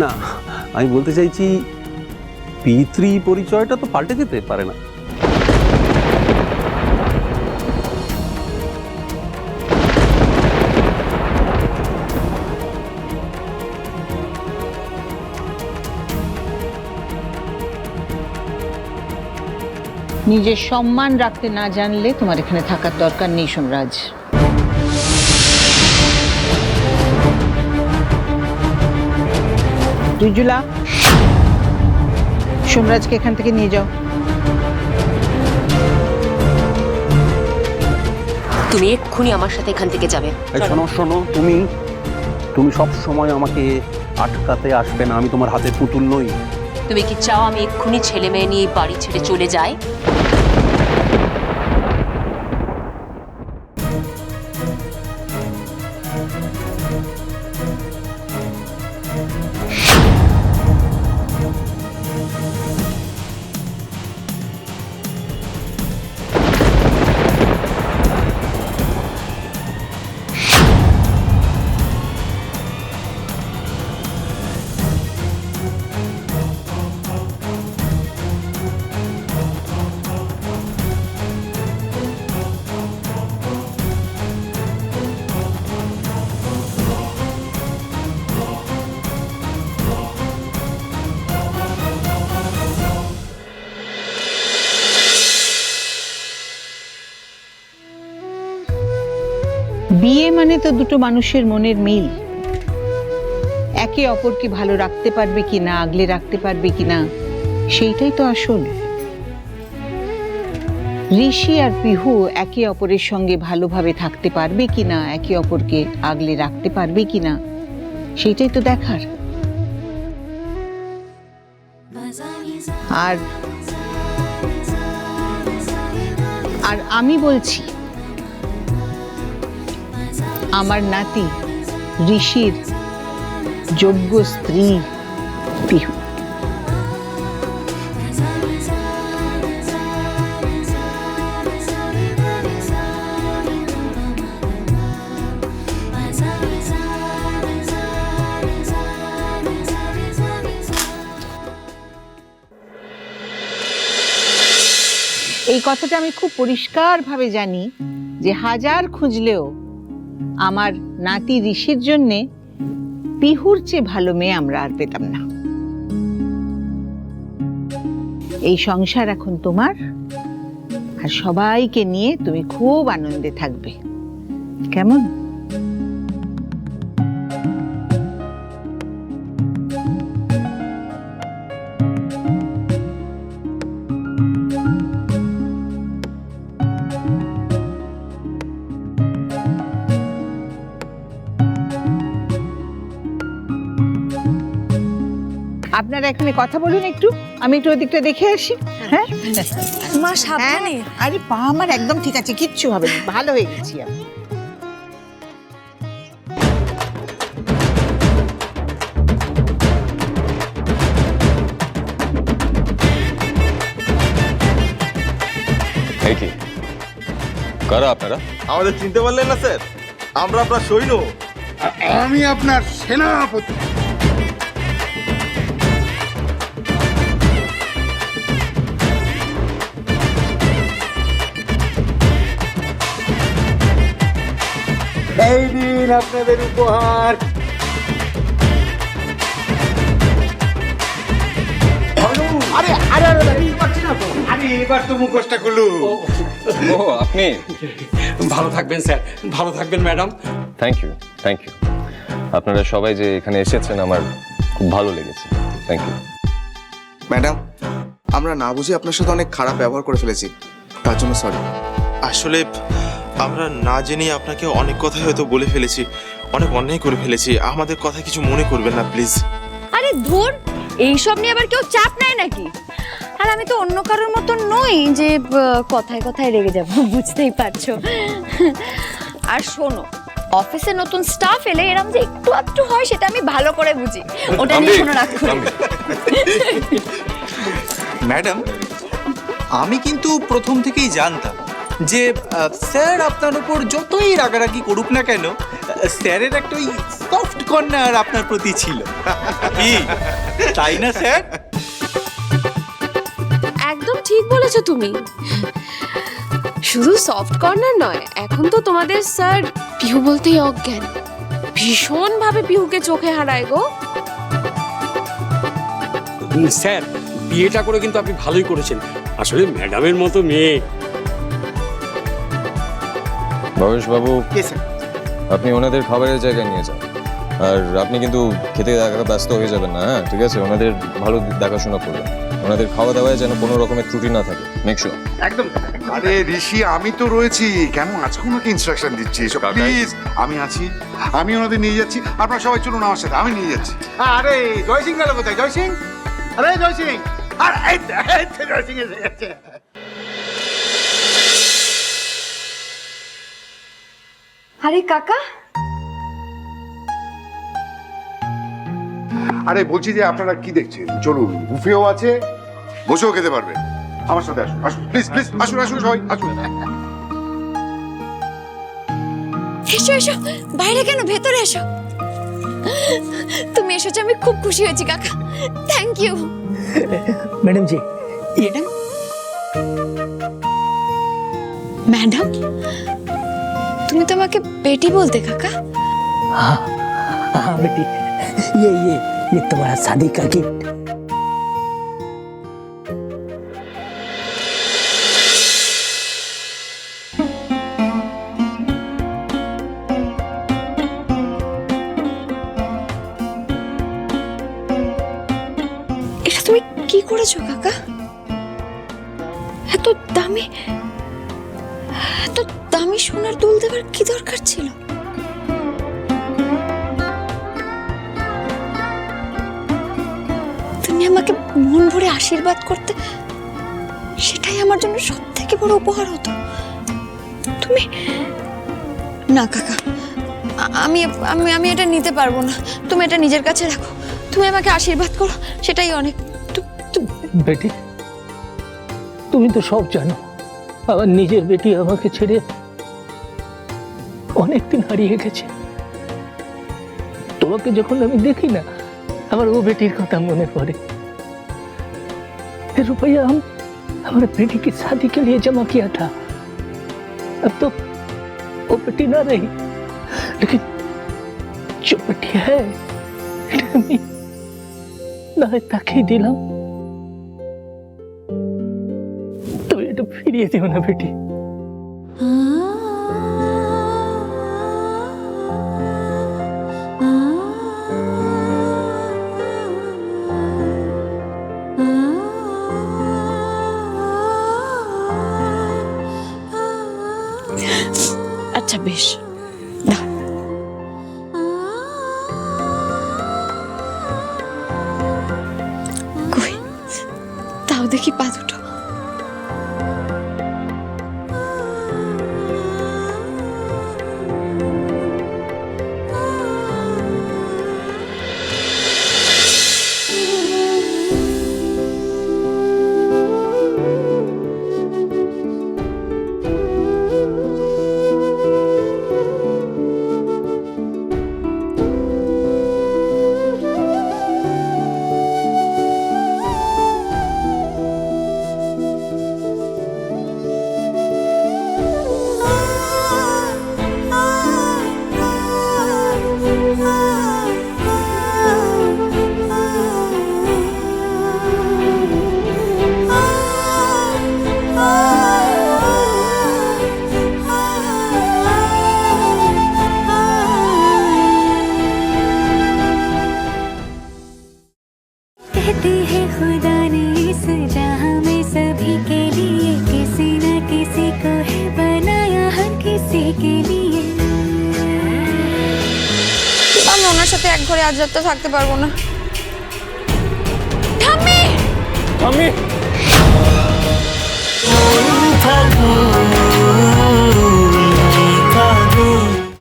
না, আমি বলতে চাইছি পিতৃ পরিচয়টা তো পাল্টে যেতে পারে না। নিজের সম্মান রাখতে না জানলে তোমার এখানে থাকার দরকার নেই সোমরাজ। রিজুলা, সোমরাজকে এখান থেকে নিয়ে যাও। তুমি এক্ষুনি আমার সাথে এখান থেকে যাবে। শোনো শোনো, তুমি সব সময় আমাকে আটকাতে আসবে না। আমি তোমার হাতে পুতুল নই। তুমি কি চাও আমি এক্ষুনি ছেলে মেয়ে নিয়ে বাড়ি ছেড়ে চলে যাই? বিয়ে মানে তো দুটো মানুষের মনের মিল। একে অপরকে ভালো রাখতে পারবে কিনা, আগলে রাখতে পারবে কিনা, সেইটাই তো আসল। ঋষি আর পিহু একে অপরের সঙ্গে ভালোভাবে থাকতে পারবে কিনা, একে অপরকে আগলে রাখতে পারবে কিনা, সেইটাই তো দেখার। আর আর আমি বলছি, আমার নাতি ঋষির যোগ্য স্ত্রী পিহু। এই কথাটা আমি খুব পরিষ্কারভাবে জানি যে হাজার খুঁজলেও আমার নাতি ঋষির জন্যে পিহুর চেয়ে ভালো মেয়ে আমরা আর পেতাম না। এই সংসার এখন তোমার, আর সবাইকে নিয়ে তুমি খুব আনন্দে থাকবে, কেমন? আপনারা এখানে কথা বলুন একটু, আমি একটু ওদিকটা দেখে আসি। হ্যাঁ মা সাবধানে। আরে পা আমার একদম ঠিক আছে, কিচ্ছু হবে না, ভালো হয়ে গেছি আমি। এই কি কারা আপনারা? আমাদের চিনতে পারলেন না স্যার? আমরা আপনার সৈন্য। আমি আপনার সেনাপতি। এই দিন আপনাদের উপহার। আরে আরে আরে পাচ্ছি না তো। আরে এবার তো মুখোশটা খুলু। ও আপনি ভালো থাকবেন স্যার, ভালো থাকবেন ম্যাডাম। Thank you. আপনারা সবাই যে এখানে এসেছেন আমার খুব ভালো লেগেছে। Thank you. ম্যাডাম, আমরা না বুঝে আপনার সাথে অনেক খারাপ ব্যবহার করে ফেলেছি, তার জন্য সরি। আসলে আমরা না জেনেই আপনাকে অনেক কথাই হয়তো বলে ফেলেছি, অনেক অন্যায় করে ফেলেছি। আমাদের কথা কিছু মনে করবেন না প্লিজ। আরে ধুর, এইসব নিয়ে আবার কেউ চাপ নেয় নাকি? আর আমি তো অন্য কারোর মতো নই যে কথায় কথায় রেগে যাব, বুঝতেই পারছো। আর শোনো, অফিসে নতুন স্টাফ এলে এরকম যে একটু একটু হয় সেটা আমি ভালো করে বুঝি, ওটা নিয়ে কোনো রাগ করি না। ম্যাডাম, আমি কিন্তু প্রথম থেকেই জানতাম যে স্যার আপনার উপর যতই রাগারাগি করুক না কেন, স্যারের একটা ওই সফট কর্নার আপনার প্রতি ছিল, কি তাই না স্যার? একদম ঠিক বলেছো তুমি। শুধু সফট কর্নার নয়, এখন তো তোমাদের স্যার পিহু বলতেই অজ্ঞান। ভীষণ ভাবে পিহুকে চোখে হারায় গো। স্যার, বিয়েটা করে কিন্তু আপনি ভালোই করেছেন, আসলে ম্যাডামের মতো মেয়ে। ভবেশ বাবু, কে স্যার? আপনি ওনাদের খাবারের জায়গায় নিয়ে যান, আর আপনি কিন্তু খেতে ব্যস্ত হয়ে যাবেন না, হ্যাঁ ঠিক আছে? ওনাদের ভালো দেখাশোনা করবেন, ওনাদের খাওয়া দাওয়ায় যেন কোনো রকমের ত্রুটি না থাকে, মেক শিওর। একদম। আরে ঋষি, আমি তো রয়েছি, কেন আজকে ওনাকে ইনস্ট্রাকশন দিচ্ছি? প্লিজ, আমি আছি, আমি ওনাদের নিয়ে যাচ্ছি। আপনারা সবাই চলুন আমার সাথে, আমি নিয়ে যাচ্ছি। আরে জয় সিং গেল কোথায়? জয় সিং, আরে জয় সিং, আর এই তো জয় সিং এসে গেছে। আরে কাকা, আরে বলছি যে আপনারা কি দেখছেন, চলুন, বুফেও আছে, বসেও খেতে পারবেন। আমার সাথে আসুন, আসুন প্লিজ প্লিজ, আসুন আসুন সবাই আসুন। এসো এসো, বাইরে কেন, ভেতরে এসো। তুমি এসেছো, আমি খুব খুশি হয়েছি কাকা, thank you. Madam ji, madam, madam তুমি তো আমাকে বেটি বলতে কাকা। हाँ हाँ बेटी, ये तुम्हारा शादी का गिफ्ट। এটা তুমি কি করেছো কাকা? এত দামি সোনার দুল দেবার কি দরকার ছিল? তুমি আমাকে মন ভরে আশীর্বাদ করতে, সেটাই আমার জন্য সব থেকে বড় উপহার হতো। তুমি না কাকা, আমি আমি আমি এটা নিতে পারবো না। তুমি এটা নিজের কাছে রাখো, তুমি আমাকে আশীর্বাদ করো, সেটাই অনেক। বেটি, তুমি তো সব জানো, আমার নিজের বেটি আমাকে ছেড়ে অনেকদিন হারিয়ে গেছে। তোমাকে যখন আমি দেখি না, আমার वो बेटी কথা মনে पड़े। रुपया हम हमारे बेटी की शादी के लिए जमा किया था, अब तो वो बेटी ना रही, लेकिन जो बेटी है ना তাকেই দিলাম। তুমি এটা ফিরিয়ে দিও না বেটি। আচ্ছা বেশ, দাও। কই তাও দেখি পা দুটো। कहते हैं खुदा ने इस जहां में सभी के लिए किसी न किसी को है बनाया, हर किसी के लिए। আমি ওনার সাথে এক ঘরে আজ রাতটা থাকতে পারবো না। ঠাম্মি, আমি